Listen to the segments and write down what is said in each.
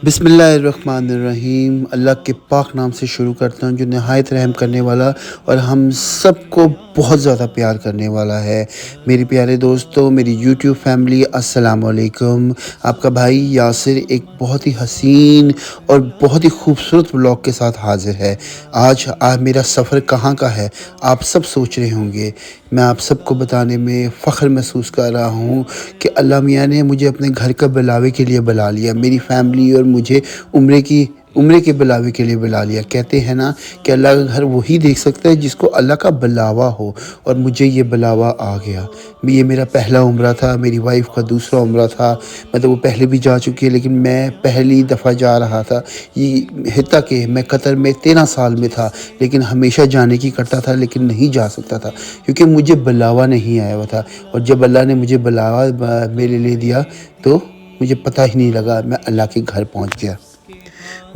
बिस्मिल्लाहिर्रहमानिर्रहीम। अल्लाह के पाक नाम से शुरू करता हूँ जो नहायत रहम करने वाला और हम सबको बहुत ज़्यादा प्यार करने वाला है। मेरे प्यारे दोस्तों, मेरी यूट्यूब फैमिली, अस्सलाम वालेकुम। आपका भाई यासिर एक बहुत ही हसीन और बहुत ही खूबसूरत व्लॉग के साथ हाज़िर है। आज मेरा सफ़र कहाँ का है आप सब सोच रहे होंगे। मैं आप सबको बताने में फ़ख्र महसूस कर रहा हूँ कि अल्लाह मियाँ ने मुझे अपने घर का बुलावे के लिए बुला लिया। मेरी फ़ैमिली और मुझे उम्रे के बुलावे के लिए बुला लिया। कहते हैं ना कि अल्लाह का घर वही देख सकता है जिसको अल्लाह का बुलावा हो, और मुझे ये बुलावा आ गया। ये मेरा पहला उम्रा था, मेरी वाइफ़ का दूसरा उम्रा था। मतलब वो पहले भी जा चुकी है लेकिन मैं पहली दफ़ा जा रहा था। ये हिता कि मैं कतर में 13 साल में था, लेकिन हमेशा जाने की करता था लेकिन नहीं जा सकता था क्योंकि मुझे बुलावा नहीं आया हुआ था। और जब अल्लाह ने मुझे बुलावा मेरे लिए दिया तो मुझे पता ही नहीं लगा, मैं अल्लाह के घर पहुंच गया।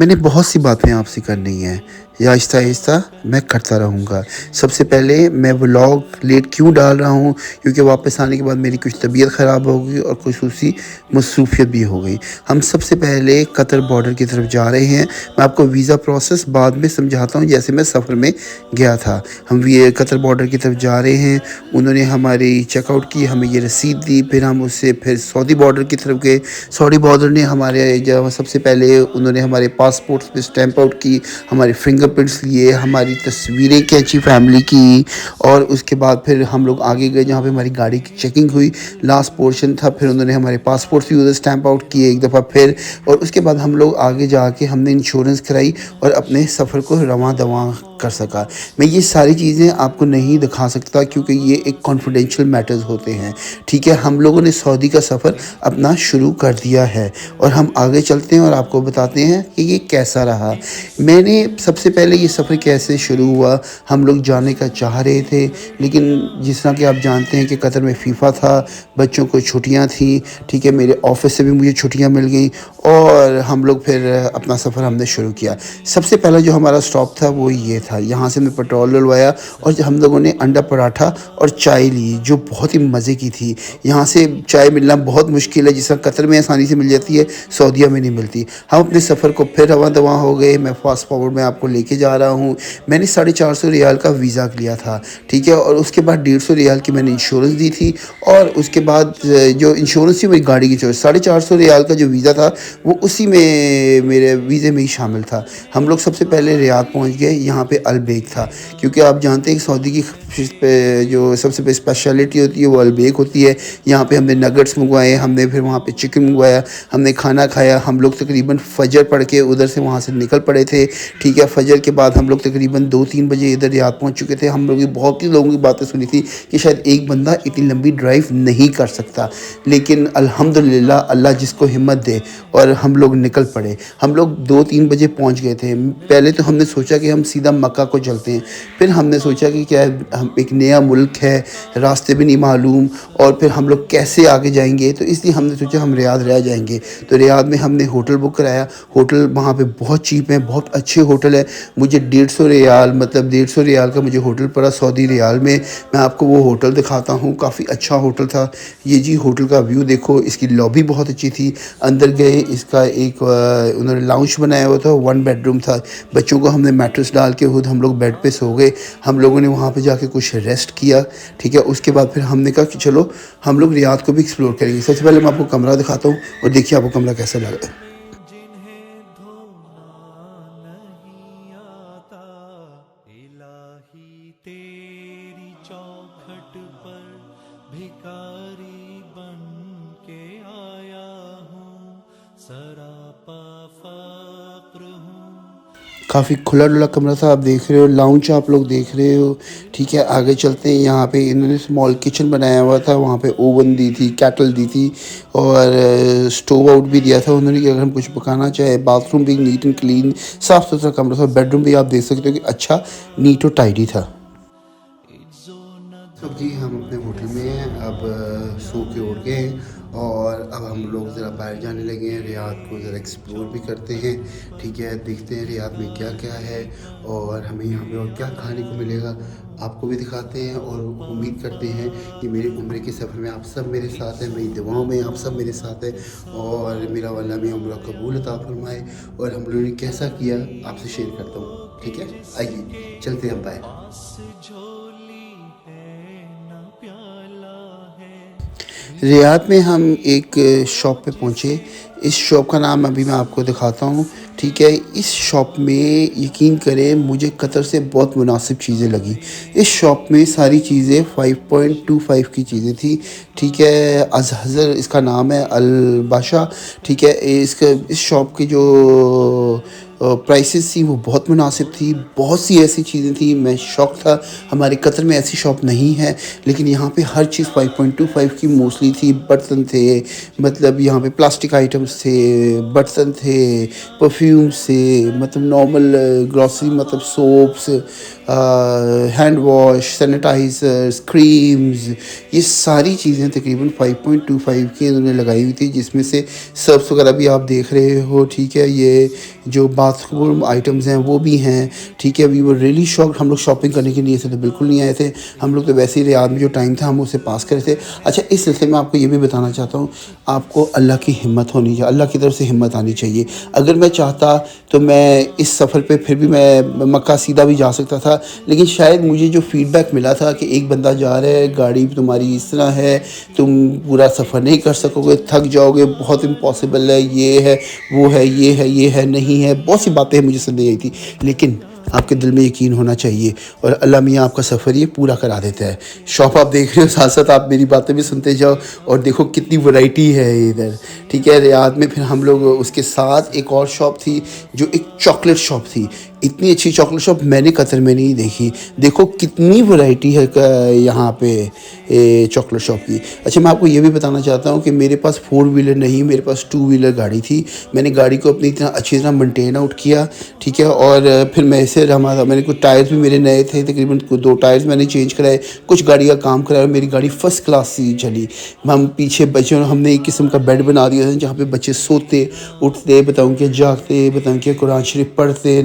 मैंने बहुत सी बातें आपसे करनी है, या आहिस्ता आहिस्ता मैं करता रहूँगा। सबसे पहले मैं व्लॉग लेट क्यों डाल रहा हूँ, क्योंकि वापस आने के बाद मेरी कुछ तबीयत ख़राब हो गई और खुसूसी मसरूफियत भी हो गई। हम सबसे पहले कतर बॉर्डर की तरफ जा रहे हैं। मैं आपको वीज़ा प्रोसेस बाद में समझाता हूँ, जैसे मैं सफ़र में गया था। हम ये कतर बॉर्डर की तरफ जा रहे हैं। उन्होंने हमारी चेकआउट की, हमें ये रसीद दी, फिर हम उससे फिर सऊदी बॉर्डर की तरफ गए। सऊदी बॉर्डर ने हमारे जब सबसे पहले उन्होंने हमारे पासपोर्ट्स पे स्टैंप आउट की, हमारे फिंगरप्रिंट्स लिए, हमारी तस्वीरें खींची फैमिली की, और उसके बाद फिर हम लोग आगे गए जहाँ पे हमारी गाड़ी की चेकिंग हुई। लास्ट पोर्शन था, फिर उन्होंने हमारे पासपोर्ट्स भी उधर स्टैंप आउट किए एक दफ़ा फिर, और उसके बाद हम लोग आगे जाके हमने इंश्योरेंस कराई और अपने सफ़र को रवां दवां कर सका। मैं ये सारी चीज़ें आपको नहीं दिखा सकता क्योंकि ये एक कॉन्फिडेंशियल मैटर्स होते हैं। ठीक है, हम लोगों ने सऊदी का सफ़र अपना शुरू कर दिया है और हम आगे चलते हैं और आपको बताते हैं कि ये कैसा रहा। मैंने सबसे पहले ये सफ़र कैसे शुरू हुआ। हम लोग जाने का चाह रहे थे, लेकिन जिस तरह कि आप जानते हैं कि कतर में फीफा था, बच्चों को छुट्टियां थी। ठीक है, मेरे ऑफिस से भी मुझे छुट्टियां मिल गई और हम लोग फिर अपना सफ़र हमने शुरू किया। सबसे पहला जो हमारा स्टॉप था वो ये था। यहाँ से मैं पेट्रोल डलवाया और हम लोगों ने अंडा पराठा और चाय ली जो बहुत ही मज़े की थी। यहाँ से चाय मिलना बहुत मुश्किल है, जिस तरह कतर में आसानी से मिल जाती है, सऊदीया में नहीं मिलती। हम अपने सफ़र को फिर रवां दवां हो गए। मैं फास्ट फॉरवर्ड में आपको लेके जा रहा हूँ। मैंने 450 रियाल का वीज़ा लिया था। ठीक है, और उसके बाद 150 रियाल की मैंने इंश्योरेंस दी थी, और उसके बाद जो इंश्योरेंस थी मेरी गाड़ी की, 450 रियाल का जो वीज़ा था वो उसी में मेरे वीज़े में ही शामिल था। हम लोग सबसे पहले रियाद पहुँच गए। यहाँ पे अलबेक था, क्योंकि आप जानते हैं कि सऊदी की जो सबसे स्पेशलिटी होती है वो अलबेक होती है। यहाँ पे हमने नगट्स मंगवाए, हमने फिर वहाँ पे चिकन मंगवाया, हमने खाना खाया। हम लोग तकरीबन फजर पढ़ के उधर से वहाँ से निकल पड़े थे। ठीक है, फजर के बाद हम लोग तकरीबन 2-3 बजे इधर रियाद पहुँच चुके थे। हम लोग बहुत ही लोगों की बातें सुनी थी कि शायद एक बंदा इतनी लंबी ड्राइव नहीं कर सकता, लेकिन अल्हम्दुलिल्लाह अल्लाह जिसको हिम्मत दे, और हम लोग निकल पड़े। हम लोग 2-3 बजे पहुँच गए थे। पहले तो हमने सोचा कि हम सीधा मक्का को चलते हैं, फिर हमने सोचा कि क्या हम एक नया मुल्क है, रास्ते भी नहीं मालूम, और फिर हम लोग कैसे आगे जाएंगे, तो इसलिए हमने सोचा हम रियाद रह जाएंगे। तो रियाद में हमने होटल बुक कराया। होटल वहाँ पे बहुत चीप है, बहुत अच्छे होटल है। मुझे 150 रियाल, मतलब 150 रियाल का मुझे होटल पड़ा सऊदी रियाल में। मैं आपको वो होटल दिखाता हूँ, काफ़ी अच्छा होटल था। ये जी होटल का व्यू देखो, इसकी लॉबी बहुत अच्छी थी। अंदर गए, इसका एक उन्होंने लाउंज बनाया हुआ था, 1 बेडरूम था। बच्चों को हमने मैट्रेस डाल के खुद हम लोग बेड पे सो गए। हम लोगों ने वहाँ पे जाके कुछ रेस्ट किया। ठीक है, उसके बाद फिर हमने कहा कि चलो हम लोग रियाद को भी एक्सप्लोर करेंगे। सबसे पहले मैं आपको कमरा दिखाता हूँ और देखिए आपको कमरा कैसा लगा। जिन्हें धोना नहीं आता, इलाही तेरी चौखट पर भिखारी बन के आया हूँ, सरापा फक्र हूँ। काफ़ी खुला डुला कमरा था, आप देख रहे हो। लाउंज आप लोग देख रहे हो। ठीक है, आगे चलते हैं। यहाँ पे इन्होंने स्मॉल किचन बनाया हुआ था, वहाँ पे ओवन दी थी, कैटल दी थी, और स्टोव आउट भी दिया था उन्होंने कि अगर हम कुछ पकाना चाहे। बाथरूम भी नीट एंड क्लीन, साफ़ सुथरा कमरा था। बेडरूम भी आप देख सकते हो कि अच्छा नीट और टाइडी था। अब जी हम अपने होटल में हैं। अब सो के उठ गए हैं और अब हम लोग ज़रा बाहर जाने लगे हैं, रियाद को ज़रा एक्सप्लोर भी करते हैं। ठीक है, देखते हैं रियाद में क्या क्या है और हमें यहाँ पे और क्या खाने को मिलेगा, आपको भी दिखाते हैं। और उम्मीद करते हैं कि मेरे उम्र के सफ़र में आप सब मेरे साथ हैं, मेरी दुआओं में आप सब मेरे साथ हैं और मेरा अल्लाह में उम्र कबूल अता फरमाए। और हम लोगों ने कैसा किया आपसे शेयर करता हूँ। ठीक है, आइए चलते हैं, बाय। पास झोली है न प्याला है। रियाद में हम एक शॉप पे पहुँचे। इस शॉप का नाम अभी मैं आपको दिखाता हूँ। ठीक है, इस शॉप में यकीन करें मुझे कतर से बहुत मुनासिब चीज़ें लगी। इस शॉप में सारी चीज़ें 5.25 की चीज़ें थी। ठीक है, अज़हर इसका नाम है, अल बाशा। ठीक है, इसका इस शॉप की जो प्राइसेस थी वो बहुत मुनासिब थी। बहुत सी ऐसी चीज़ें थी, मैं शॉक था। हमारे कतर में ऐसी शॉप नहीं है, लेकिन यहाँ पे हर चीज़ 5.25 की मोस्टली थी। बर्तन थे, मतलब यहाँ पे प्लास्टिक आइटम्स थे, बर्तन थे, परफ्यूम्स थे, मतलब नॉर्मल ग्रॉसरी, मतलब soaps, hand wash, sanitisers, creams, ये सारी चीज़ें तकरीबन 5.25 की इन्होंने लगाई हुई थी, जिसमें से सर्फ्स वगैरह भी आप देख रहे हो। ठीक है, ये जो बाथरूम आइटम्स हैं वो भी हैं। ठीक है, वी वर रियली शॉक्ड। हम लोग शॉपिंग करने के लिए से तो बिल्कुल नहीं आए थे, हम लोग तो वैसे ही रियाद में जो टाइम था हम उसे पास कर थे। अच्छा, इस सिलसिले में आपको ये भी बताना चाहता हूँ, आपको अल्लाह की हिम्मत होनी चाहिए, अल्लाह की तरफ से हिम्मत आनी चाहिए। अगर मैं चाहता तो मैं इस सफ़र पे फिर भी मैं मक्का सीधा भी जा सकता था, लेकिन शायद मुझे जो फ़ीडबैक मिला था कि एक बंदा जा रहा है, गाड़ी तुम्हारी इस तरह है, तुम पूरा सफ़र नहीं कर सकोगे, थक जाओगे, बहुत इम्पॉसिबल है, ये है, वो है, ये है, ये है, नहीं है, बहुत सी बातें मुझे समझ आई थी। लेकिन आपके दिल में यकीन होना चाहिए और अल्लाह मियाँ आपका सफ़र ये पूरा करा देता है। शॉप आप देख रहे हो, साथ साथ आप मेरी बातें भी सुनते जाओ और देखो कितनी वैरायटी है इधर। ठीक है, रियाद में फिर हम लोग उसके साथ एक और शॉप थी जो एक चॉकलेट शॉप थी। इतनी अच्छी चॉकलेट शॉप मैंने कतर में नहीं देखी। देखो कितनी वैरायटी है यहाँ पे चॉकलेट शॉप की। अच्छा, मैं आपको ये भी बताना चाहता हूँ कि मेरे पास 4 व्हीलर नहीं, मेरे पास 2 व्हीलर गाड़ी थी। मैंने गाड़ी को अपनी इतना अच्छी तरह मेंटेन आउट किया। ठीक है, और फिर मैं ऐसे रमा था, मैंने कुछ टायर्स भी मेरे नए थे, तकरीबन 2 टायर्स मैंने चेंज कराए, कुछ गाड़ी का काम कराया और मेरी गाड़ी फर्स्ट क्लास सी चली। हम पीछे बच्चों, हमने एक किस्म का बेड बना दिया था जहाँ पे बच्चे सोते उठते, बताऊँ कि जागते, बताऊँ कि कुरान शरीफ पढ़ते,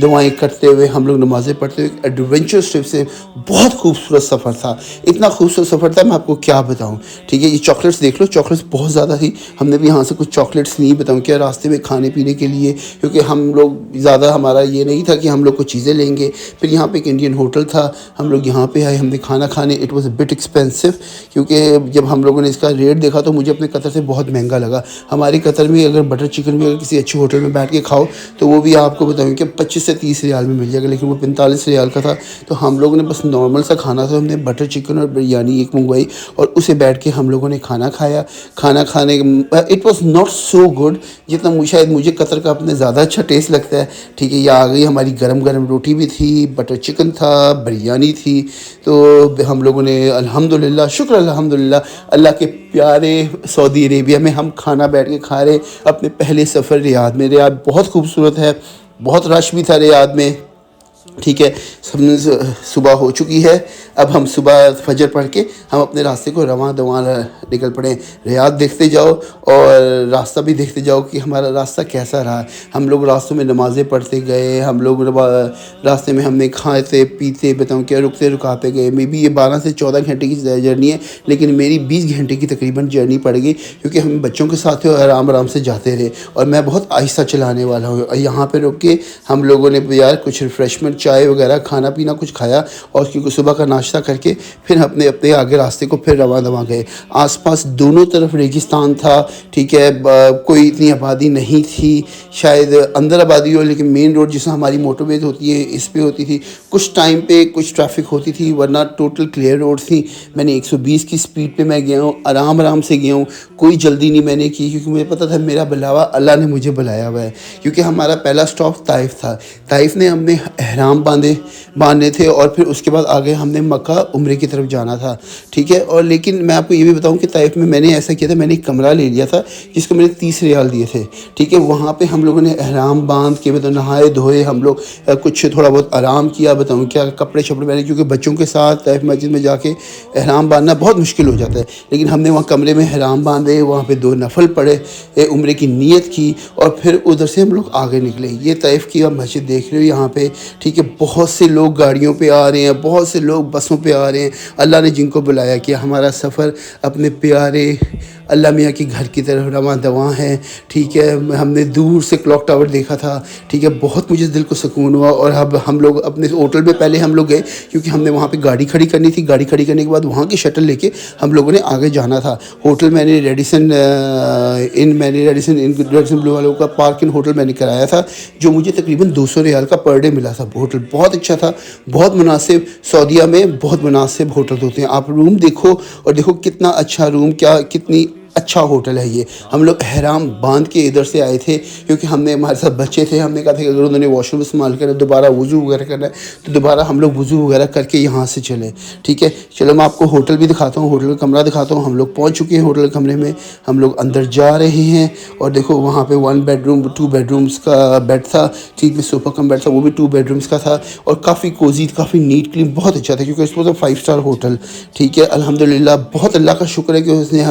दुआएं करते हुए हम लोग नमाज़ें पढ़ते हुए एडवेंचर ट्रिप से बहुत खूबसूरत सफ़र था। इतना खूबसूरत सफ़र था, मैं आपको क्या बताऊँ। ठीक है, ये चॉकलेट्स देख लो, चॉकलेट्स बहुत ज़्यादा थी। हमने भी यहाँ से कुछ चॉकलेट्स ली, बताऊँ क्या, रास्ते में खाने पीने के लिए, क्योंकि हम लोग ज़्यादा, हमारा ये नहीं था कि हम लोग कुछ चीज़ें लेंगे। फिर यहाँ पे एक इंडियन होटल था, हम लोग यहाँ पे आए, हमने खाना खाने। It was a bit expensive, क्योंकि जब हम लोगों ने इसका रेट देखा तो मुझे अपने कतर से बहुत महंगा लगा। हमारे कतर में अगर बटर चिकन भी अगर किसी अच्छे होटल में बैठ के खाओ तो वो भी आपको बताऊँ कि 25 से 30 रियाल में मिल जाएगा, लेकिन वो 45 रियाल का था। तो हम लोगों ने बस नॉर्मल सा खाना था, हमने बटर चिकन और बिरयानी एक मंगवाई और उसे बैठ के हम लोगों ने खाना खाया। खाना खाने it was not so good जितना शायद मुझे कतर का अपने ज़्यादा अच्छा टेस्ट लगता है। ठीक है, ये आ गई हमारी गरम गरम रोटी भी थी, बटर चिकन था, बिरयानी थी। तो हम लोगों ने अल्हम्दुलिल्लाह, शुक्र अल्हम्दुलिल्लाह, अल्लाह के प्यारे सऊदी अरेबिया में हम खाना बैठ के खा रहे अपने पहले सफ़र रियाद में। रियाद बहुत खूबसूरत है, बहुत रश भी था रियाद में। ठीक है, सुबह हो चुकी है, अब हम सुबह फजर पढ़ के हम अपने रास्ते को रवां दवां निकल पड़े। रियाद देखते जाओ और रास्ता भी देखते जाओ कि हमारा रास्ता कैसा रहा। हम लोग रास्तों में नमाज़ें पढ़ते गए, हम लोग रास्ते में हमने खाते पीते, बताऊँ क्या, रुकते रुकाते गए। मे बी ये 12 से 14 घंटे की जर्नी है, लेकिन मेरी 20 घंटे की तकरीबन जर्नी पड़ गई, क्योंकि हम बच्चों के साथ थे और आराम आराम से जाते रहे और मैं बहुत आहिस्ता चलाने वाला हूँ। और यहाँ पर रुक के हम लोगों ने यार कुछ रिफ़्रेशमेंट, चाय वगैरह, खाना पीना कुछ खाया और क्योंकि सुबह का नाश्ता करके फिर अपने अपने आगे रास्ते को फिर रवां दवां गए। आसपास दोनों तरफ रेगिस्तान था। ठीक है, कोई इतनी आबादी नहीं थी, शायद अंदर आबादी हो, लेकिन मेन रोड जिसमें हमारी मोटरवेज होती है इस पे होती थी। कुछ टाइम पे कुछ ट्रैफिक होती थी, वरना टोटल क्लियर रोड थी। मैंने 120 की स्पीड पे मैं गया हूँ, आराम आराम से गया हूँ, कोई जल्दी नहीं मैंने की, क्योंकि मुझे पता था मेरा बुलावा अल्लाह ने मुझे बुलाया हुआ है। क्योंकि हमारा पहला स्टॉप ताइफ था। ताइफ ने हमने एहराम एहराम बांधने थे और फिर उसके बाद आगे हमने मक्का उम्रे की तरफ जाना था, ठीक है। और लेकिन मैं आपको ये भी बताऊं कि ताइफ में मैंने ऐसा किया था, मैंने एक कमरा ले लिया था जिसको मैंने 30 रियाल दिए थे, ठीक है। वहाँ पे हम लोगों ने एहराम बांध के मतलब नहाए धोए, हम लोग कुछ थोड़ा बहुत आराम किया, बताऊँ क्या, कपड़े शपड़े पहने, क्योंकि बच्चों के साथ ताइफ मस्जिद में जाके एहराम बांधना बहुत मुश्किल हो जाता है। लेकिन हमने वहाँ कमरे में एहराम बांधे, वहाँ पे 2 नफल पढ़े, उम्रे की नीयत की और फिर उधर से हम लोग आगे निकले। ये ताइफ की आप मस्जिद देख रहे हो यहाँ पे, ठीक है। बहुत से लोग गाड़ियों पे आ रहे हैं, बहुत से लोग बसों पे आ रहे हैं। अल्लाह ने जिनको बुलाया कि हमारा सफ़र अपने प्यारे अल्लाह मियाँ के घर की तरफ रवां दवां है, ठीक है। हमने दूर से क्लॉक टावर देखा था, ठीक है। बहुत मुझे दिल को सुकून हुआ। और अब हम लोग अपने होटल में पहले हम लोग गए, क्योंकि हमने वहाँ पे गाड़ी खड़ी करनी थी। गाड़ी खड़ी करने के बाद वहाँ की शटल लेके हम लोगों ने आगे जाना था। होटल मैंने रेडिसन ब्लू वालों का पार्क इन होटल मैंने कराया था, जो मुझे तकरीबन 200 रियाल का पर डे मिला था। होटल बहुत अच्छा था, बहुत मुनासिब। सऊदीया में बहुत मुनासिब होटल होते हैं। आप रूम देखो और देखो कितना अच्छा रूम, क्या कितनी अच्छा होटल है ये। हम लोग एहराम बांध के इधर से आए थे, क्योंकि हमारे साथ बच्चे थे। हमने कहा था कि अगर उन्होंने वॉशरूम इस्तेमाल करा, दोबारा वज़ू वगैरह करना है, तो दोबारा हम लोग वज़ू वगैरह करके यहाँ से चले, ठीक है। चलो मैं आपको होटल भी दिखाता हूँ, होटल का कमरा दिखाता हूँ। हम लोग पहुँच चुके हैं होटल कमरे में, हम लोग अंदर जा रहे हैं। और देखो वहाँ पे 1 बेडरूम 2 बेडरूम्स का बेड था, ठीक है। सोफ़ा कम बेड था, वो भी 2 बेडरूम्स का था और काफ़ी कोजी, काफ़ी नीट क्लीन, बहुत अच्छा था, क्योंकि इसमें तो 5 स्टार होटल, ठीक है। अल्हम्दुलिल्लाह, बहुत अल्लाह का शुक्र है कि उसने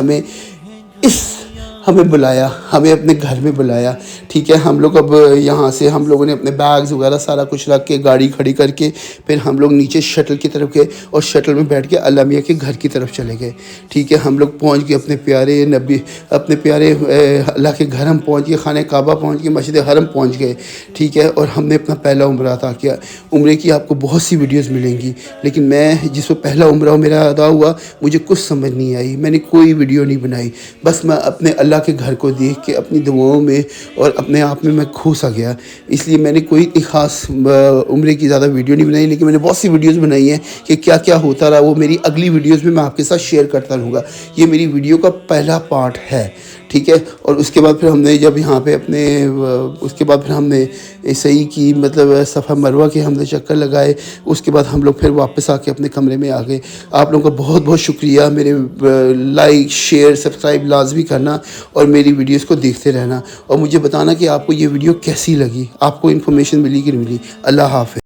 हमें बुलाया, हमें अपने घर में बुलाया, ठीक है। हम लोग अब यहाँ से हम लोगों ने अपने बैग्स वगैरह सारा कुछ रख के गाड़ी खड़ी करके फिर हम लोग नीचे शटल की तरफ गए और शटल में बैठ के अल्लाह मियाँ के घर की तरफ चले गए, ठीक है। हम लोग पहुँच गए अपने प्यारे अल्लाह के घर हम पहुँच गए, खाने काबा पहुँच गए, मस्जिद हरम पहुँच गए, ठीक है। और हमने अपना पहला उम्रा अदा किया। उम्रे की आपको बहुत सी वीडियोज़ मिलेंगी, लेकिन मैं जिसमें पहला उम्रा मेरा अदा हुआ, मुझे कुछ समझ नहीं आई, मैंने कोई वीडियो नहीं बनाई। बस मैं अपने अल्लाह के घर को देख के अपनी दुआओं में और अपने आप में मैं खो सा गया। इसलिए मैंने कोई इतनी ख़ास उम्रे की ज़्यादा वीडियो नहीं बनाई, लेकिन मैंने बहुत सी वीडियोस बनाई हैं कि क्या क्या होता रहा। वो मेरी अगली वीडियोस में मैं आपके साथ शेयर करता रहूँगा। ये मेरी वीडियो का पहला पार्ट है, ठीक है। और उसके बाद फिर हमने जब यहाँ पे उसके बाद फिर हमने सही की, मतलब सफ़ा मरवा के हमने चक्कर लगाए। उसके बाद हम लोग फिर वापस आके अपने कमरे में आ गए। आप लोगों का बहुत बहुत शुक्रिया। मेरे लाइक शेयर सब्सक्राइब लाजमी करना और मेरी वीडियोस को देखते रहना और मुझे बताना कि आपको ये वीडियो कैसी लगी, आपको इन्फॉर्मेशन मिली कि नहीं मिली। अल्लाह हाफ़िज़।